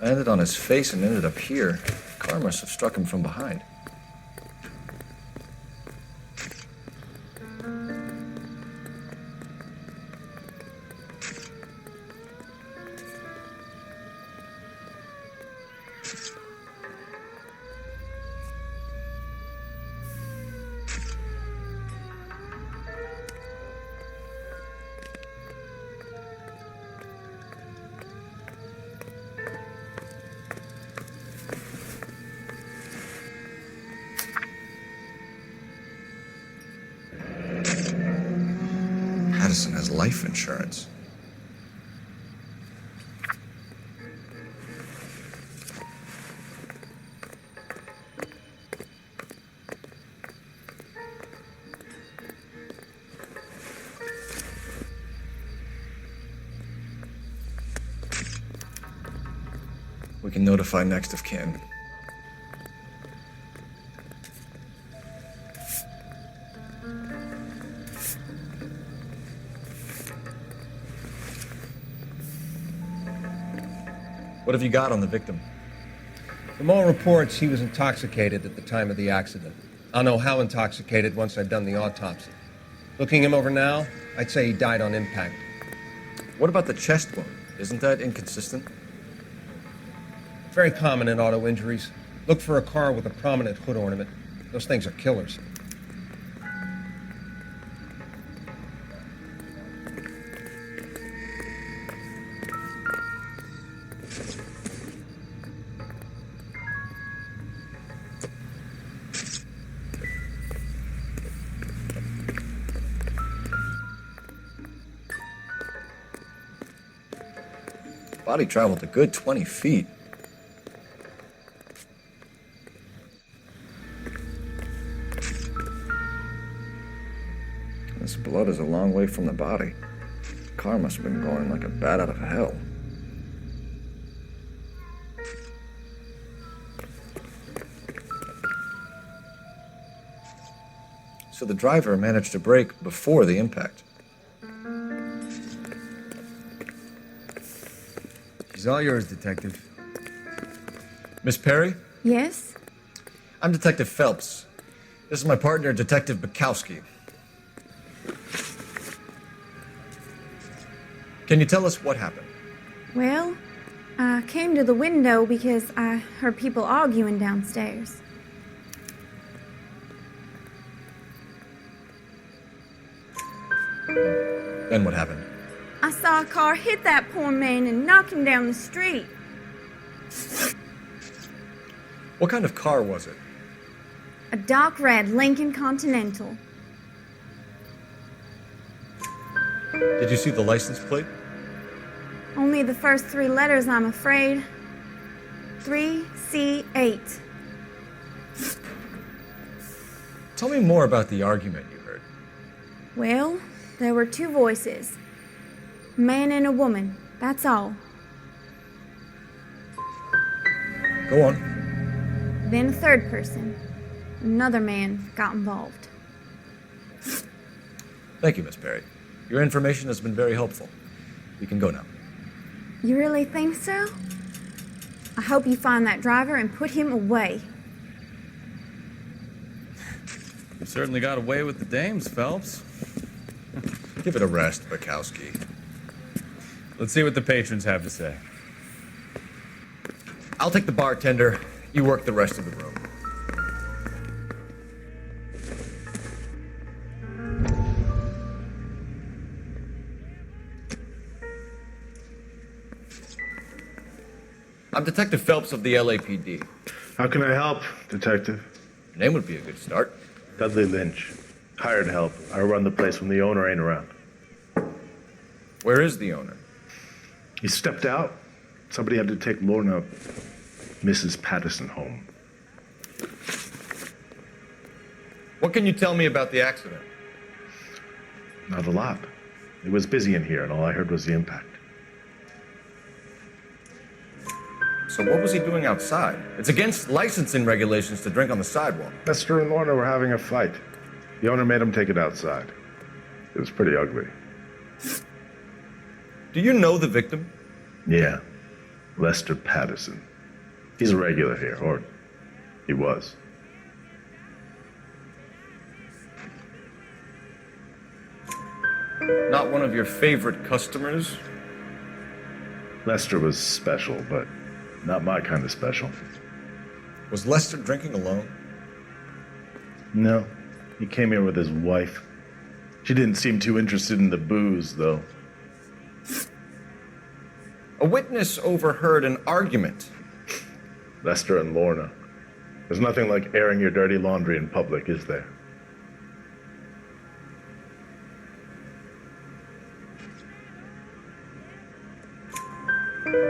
Landed on his face and ended up here. The car must have struck him from behind. Madison has life insurance. We can notify next of kin. What have you got on the victim? From all reports, he was intoxicated at the time of the accident. I'll know how intoxicated once I've done the autopsy. Looking him over now, I'd say he died on impact. What about the chest wound? Isn't that inconsistent? Very common in auto injuries. Look for a car with a prominent hood ornament. Those things are killers. Body traveled a good 20 feet. This blood is a long way from the body. The car must have been going like a bat out of hell. So the driver managed to brake before the impact. She's all yours, Detective. Miss Perry? Yes? I'm Detective Phelps. This is my partner, Detective Bukowski. Can you tell us what happened? Well, I came to the window because I heard people arguing downstairs. Then what happened? I saw a car hit that poor man and knock him down the street. What kind of car was it? A dark red Lincoln Continental. Did you see the license plate? Only the first three letters, I'm afraid. 3C8. Tell me more about the argument you heard. Well, there were two voices. A man and a woman, that's all. Go on. Then a third person. Another man got involved. Thank you, Miss Perry. Your information has been very helpful. You can go now. You really think so? I hope you find that driver and put him away. You certainly got away with the dames, Phelps. Give it a rest, Bukowski. Let's see what the patrons have to say. I'll take the bartender. You work the rest of the room. I'm Detective Phelps of the LAPD. How can I help, Detective? Your name would be a good start. Dudley Lynch. Hired help. I run the place when the owner ain't around. Where is the owner? He stepped out. Somebody had to take Lorna, Mrs. Patterson, home. What can you tell me about the accident? Not a lot. It was busy in here, and all I heard was the impact. So what was he doing outside? It's against licensing regulations to drink on the sidewalk. Lester and Lorna were having a fight. The owner made him take it outside. It was pretty ugly. Do you know the victim? Yeah. Lester Patterson. He's a regular here, or he was. Not one of your favorite customers? Lester was special, but not my kind of special. Was Lester drinking alone? No, he came here with his wife. She didn't seem too interested in the booze, though. A witness overheard an argument. Lester and Lorna. There's nothing like airing your dirty laundry in public, is there?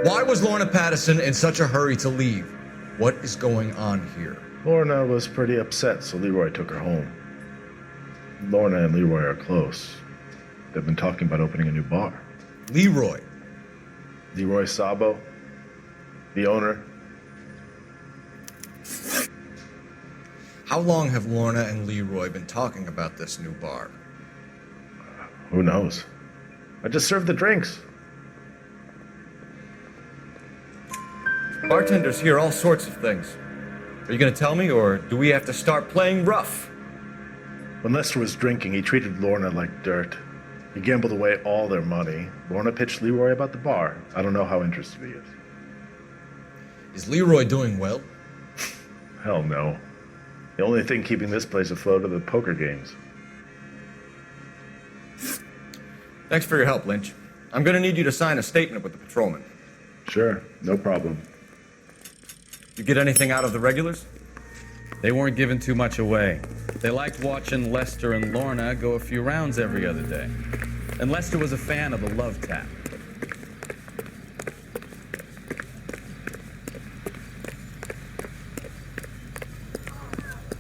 Why was Lorna Patterson in such a hurry to leave? What is going on here? Lorna was pretty upset, so Leroy took her home. Lorna and Leroy are close. They've been talking about opening a new bar. Leroy. Leroy Sabo, the owner. How long have Lorna and Leroy been talking about this new bar? Who knows? I just served the drinks. Bartenders hear all sorts of things. Are you going to tell me, or do we have to start playing rough? When Lester was drinking, he treated Lorna like dirt. He gambled away all their money. Lorna pitched Leroy about the bar. I don't know how interested he is. Is Leroy doing well? Hell no. The only thing keeping this place afloat are the poker games. Thanks for your help, Lynch. I'm going to need you to sign a statement with the patrolman. Sure, no problem. You get anything out of the regulars? They weren't giving too much away. They liked watching Lester and Lorna go a few rounds every other day. And Lester was a fan of the love tap.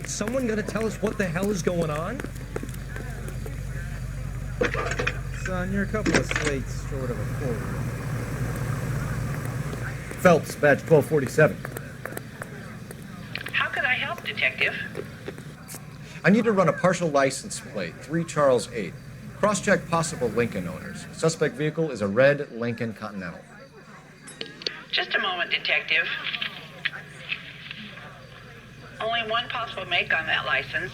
Someone gonna tell us what the hell is going on? Son, you're a couple of slates short of a full. Phelps, badge 1247. How could I help, Detective? I need to run a partial license plate, 3 Charles 8. Cross-check possible Lincoln owners. Suspect vehicle is a red Lincoln Continental. Just a moment, Detective. Only one possible make on that license.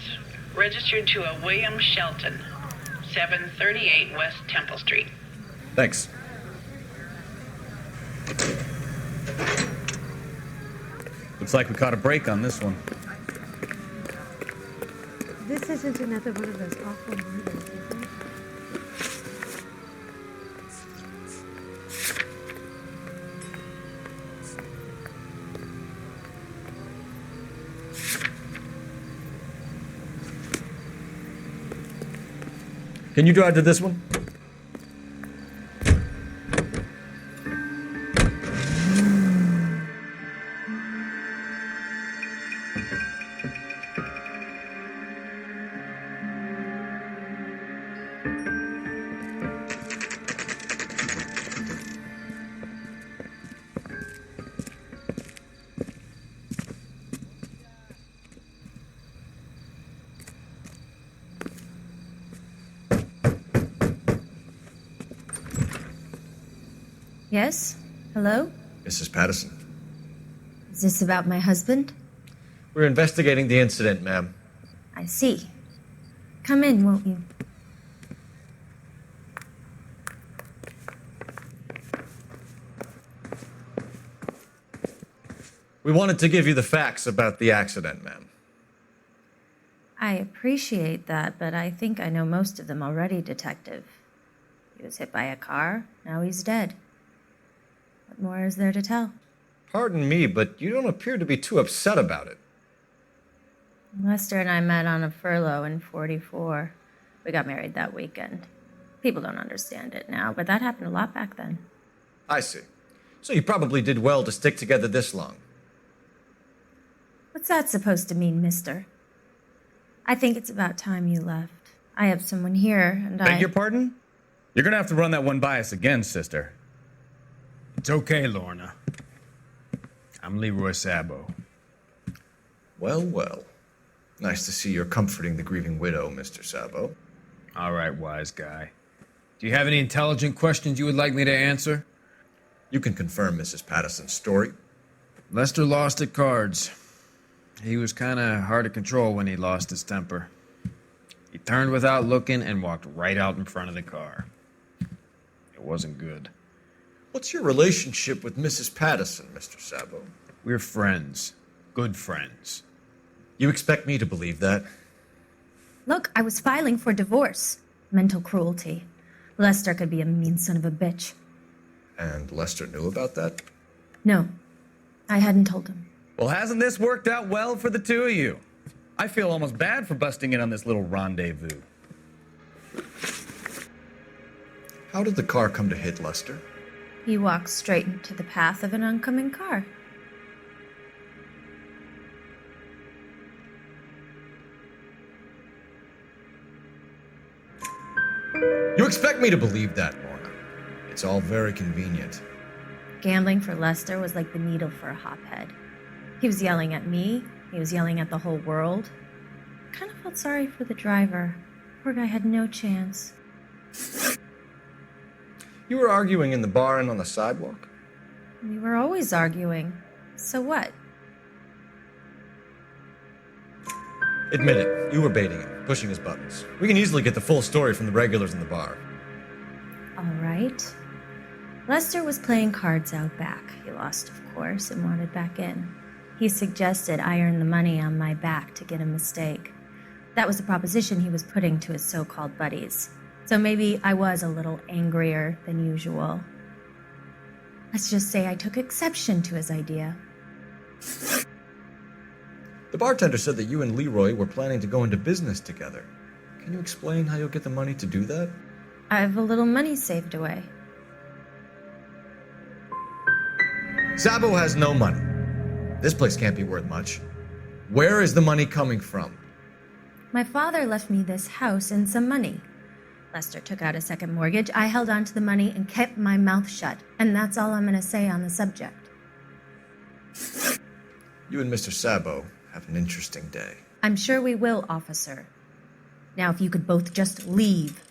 Registered to a William Shelton, 738 West Temple Street. Thanks. Looks like we caught a break on this one. This isn't another one of those awful murders, is it? Can you drive to this one? Yes? Hello? Mrs. Patterson. Is this about my husband? We're investigating the incident, ma'am. I see. Come in, won't you? We wanted to give you the facts about the accident, ma'am. I appreciate that, but I think I know most of them already, Detective. He was hit by a car, now he's dead. What more is there to tell? Pardon me, but you don't appear to be too upset about it. Lester and I met on a furlough in '44. We got married that weekend. People don't understand it now, but that happened a lot back then. I see. So you probably did well to stick together this long. What's that supposed to mean, mister? I think it's about time you left. I have someone here, and Beg your pardon? You're gonna have to run that one by us again, sister. It's okay, Lorna. I'm Leroy Sabo. Well, well. Nice to see you're comforting the grieving widow, Mr. Sabo. All right, wise guy. Do you have any intelligent questions you would like me to answer? You can confirm Mrs. Patterson's story. Lester lost at cards. He was kind of hard to control when he lost his temper. He turned without looking and walked right out in front of the car. It wasn't good. What's your relationship with Mrs. Patterson, Mr. Sabo? We're friends. Good friends. You expect me to believe that? Look, I was filing for divorce. Mental cruelty. Lester could be a mean son of a bitch. And Lester knew about that? No, I hadn't told him. Well, hasn't this worked out well for the two of you? I feel almost bad for busting in on this little rendezvous. How did the car come to hit Lester? He walked straight into the path of an oncoming car. You expect me to believe that, Lorna. It's all very convenient. Gambling for Lester was like the needle for a hophead. He was yelling at me. He was yelling at the whole world. I kind of felt sorry for the driver. Poor guy had no chance. You were arguing in the bar and on the sidewalk? We were always arguing. So what? Admit it, you were baiting him, pushing his buttons. We can easily get the full story from the regulars in the bar. All right. Lester was playing cards out back. He lost, of course, and wanted back in. He suggested I earn the money on my back to get a mistake. That was the proposition he was putting to his so-called buddies. So maybe I was a little angrier than usual. Let's just say I took exception to his idea. The bartender said that you and Leroy were planning to go into business together. Can you explain how you'll get the money to do that? I have a little money saved away. Sabo has no money. This place can't be worth much. Where is the money coming from? My father left me this house and some money. Lester took out a second mortgage. I held on to the money and kept my mouth shut. And that's all I'm going to say on the subject. You and Mr. Sabo have an interesting day. I'm sure we will, officer. Now, if you could both just leave.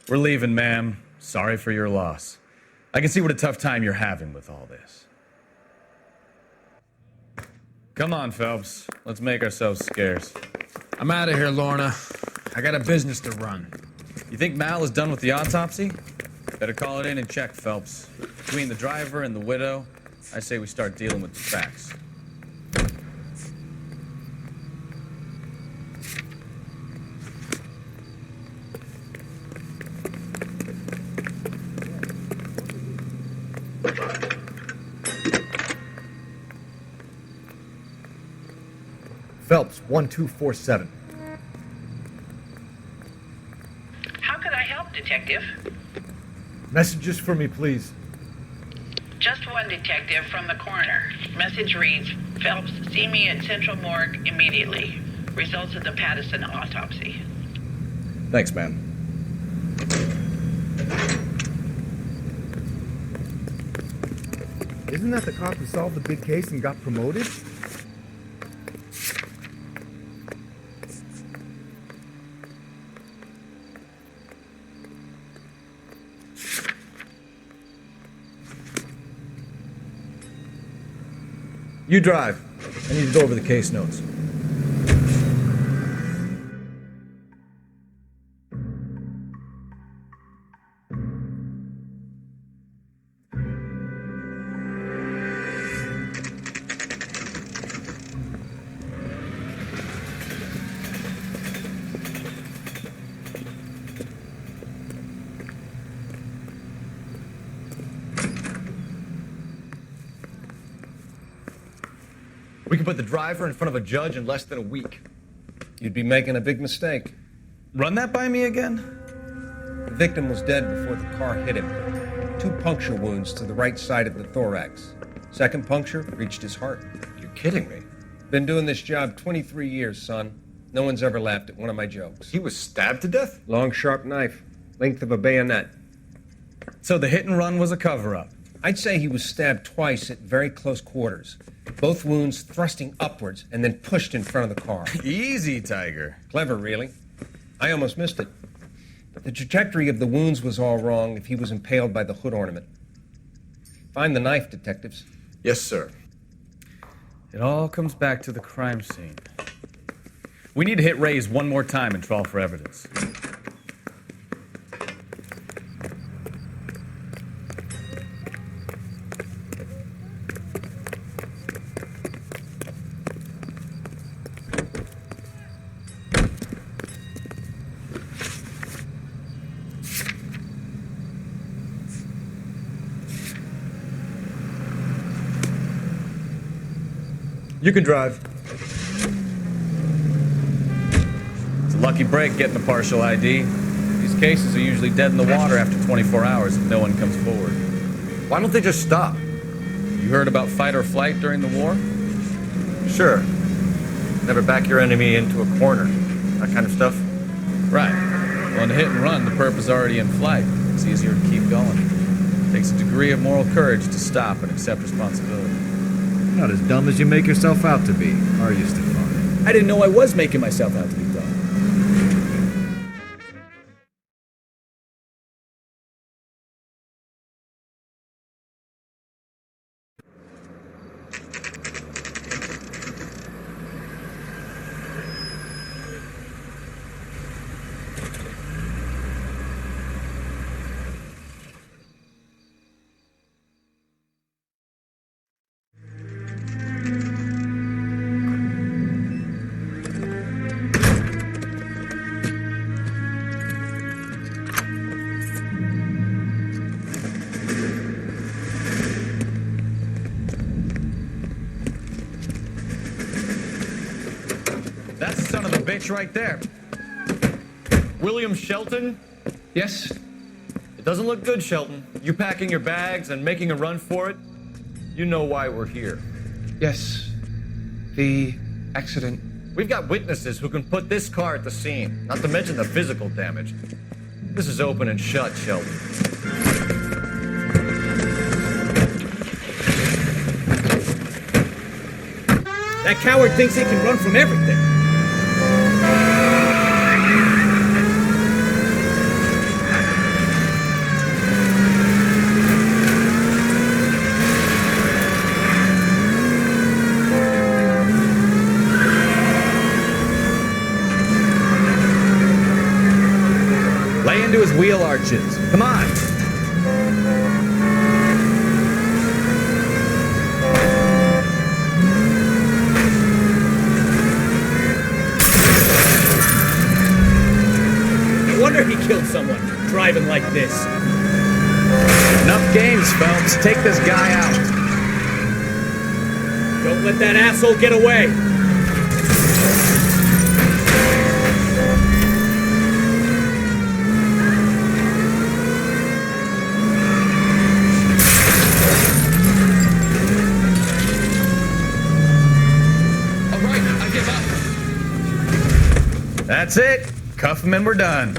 We're leaving, ma'am. Sorry for your loss. I can see what a tough time you're having with all this. Come on, Phelps. Let's make ourselves scarce. I'm out of here, Lorna. I got a business to run. You think Mal is done with the autopsy? Better call it in and check, Phelps. Between the driver and the widow, I say we start dealing with the facts. Phelps, 1247. How could I help, Detective? Messages for me, please. Just one detective from the coroner. Message reads, Phelps, see me at Central Morgue immediately. Results of the Patterson autopsy. Thanks, man. Isn't that the cop who solved the big case and got promoted? You drive. I need to go over the case notes. We can put the driver in front of a judge in less than a week. You'd be making a big mistake. Run that by me again? The victim was dead before the car hit him. 2 puncture wounds to the right side of the thorax. Second puncture reached his heart. You're kidding me. Been doing this job 23 years, son. No one's ever laughed at one of my jokes. He was stabbed to death? Long, sharp knife. Length of a bayonet. So the hit and run was a cover-up. I'd say he was stabbed twice at very close quarters. Both wounds thrusting upwards and then pushed in front of the car. Easy, Tiger. Clever, really. I almost missed it. But the trajectory of the wounds was all wrong if he was impaled by the hood ornament. Find the knife, detectives. Yes, sir. It all comes back to the crime scene. We need to hit Ray's one more time and trawl for evidence. You can drive. It's a lucky break getting a partial ID. These cases are usually dead in the water after 24 hours if no one comes forward. Why don't they just stop? You heard about fight or flight during the war? Sure. Never back your enemy into a corner. That kind of stuff. Right. Well, in a hit and run, the perp is already in flight. It's easier to keep going. It takes a degree of moral courage to stop and accept responsibility. Not as dumb as you make yourself out to be, are you, Stefan? I didn't know I was making myself out to be dumb. That's the son of a bitch right there. William Shelton? Yes? It doesn't look good, Shelton. You packing your bags and making a run for it? You know why we're here. Yes. The accident. We've got witnesses who can put this car at the scene, not to mention the physical damage. This is open and shut, Shelton. That coward thinks he can run from everything. Lay into his wheel arches. Come on. No wonder he killed someone, driving like this. Enough games, Phelps. Take this guy out. Don't let that asshole get away. All right, I give up. That's it. Cuff him and we're done.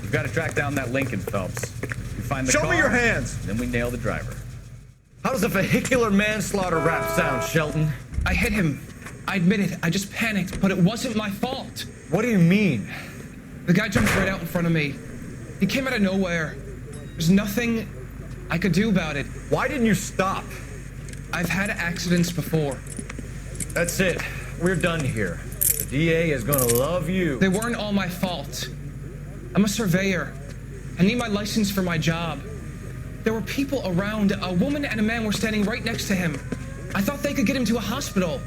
We've got to track down that Lincoln, Phelps. We find the Show car, me your hands! then we nail the driver. How does a vehicular manslaughter rap sound, Shelton? I hit him. I admit it. I just panicked, but it wasn't my fault. What do you mean? The guy jumped right out in front of me. He came out of nowhere. There's nothing I could do about it. Why didn't you stop? I've had accidents before. That's it. We're done here. The DA is gonna love you. They weren't all my fault. I'm a surveyor. I need my license for my job. There were people around. A woman and a man were standing right next to him. I thought they could get him to a hospital.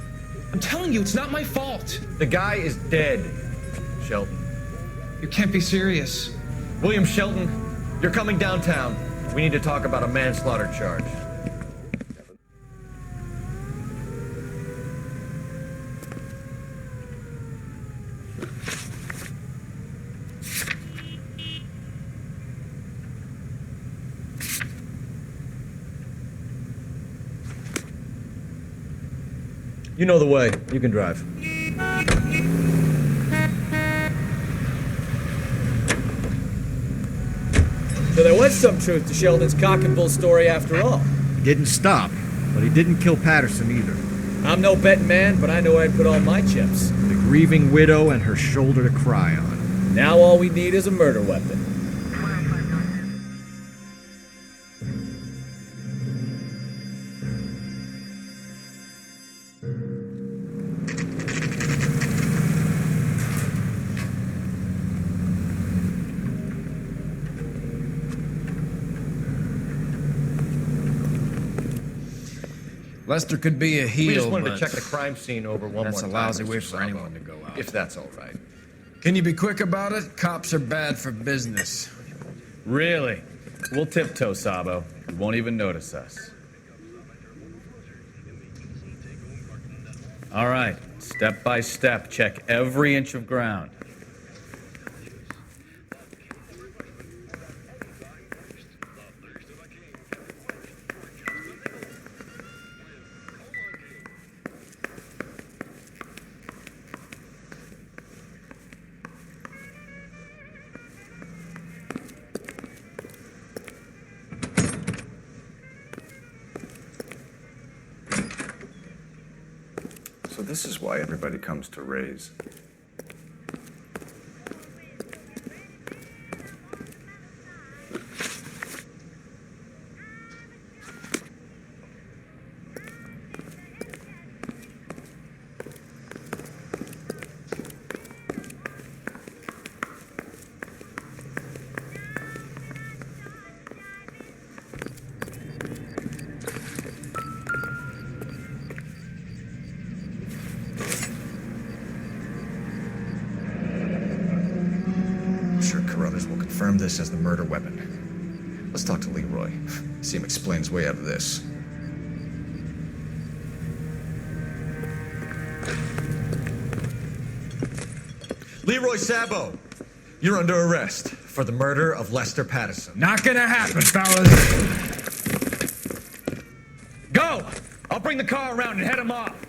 I'm telling you, it's not my fault. The guy is dead, Shelton. You can't be serious. William Shelton, you're coming downtown. We need to talk about a manslaughter charge. You know the way. You can drive. So there was some truth to Sheldon's cock and bull story after all. He didn't stop, but he didn't kill Patterson either. I'm no betting man, but I know I'd put all my chips. The grieving widow and her shoulder to cry on. Now all we need is a murder weapon. Lester could be a heel, We just wanted but to check the crime scene over one that's more a time, lousy Mr. way for Sabo. anyone to go out. If that's all right. Can you be quick about it? Cops are bad for business. Really? We'll tiptoe, Sabo. You won't even notice us. All right, step by step, check every inch of ground. So this is why everybody comes to Ray's. Confirm this as the murder weapon. Let's talk to Leroy. See him explain his way out of this. Leroy Sabo, you're under arrest for the murder of Lester Patterson. Not gonna happen, fellas. Go! I'll bring the car around and head him off.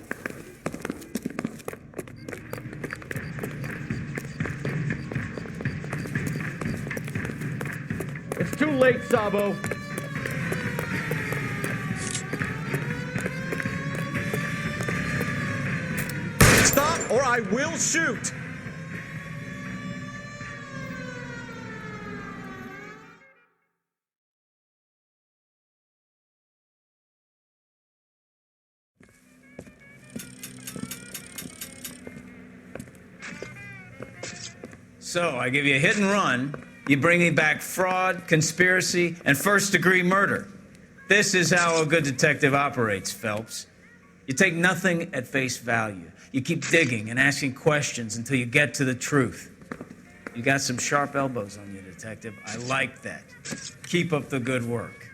It's too late, Sabo. Stop or I will shoot! So, I give you a hit and run. You bring me back fraud, conspiracy, and first-degree murder. This is how a good detective operates, Phelps. You take nothing at face value. You keep digging and asking questions until you get to the truth. You got some sharp elbows on you, detective. I like that. Keep up the good work.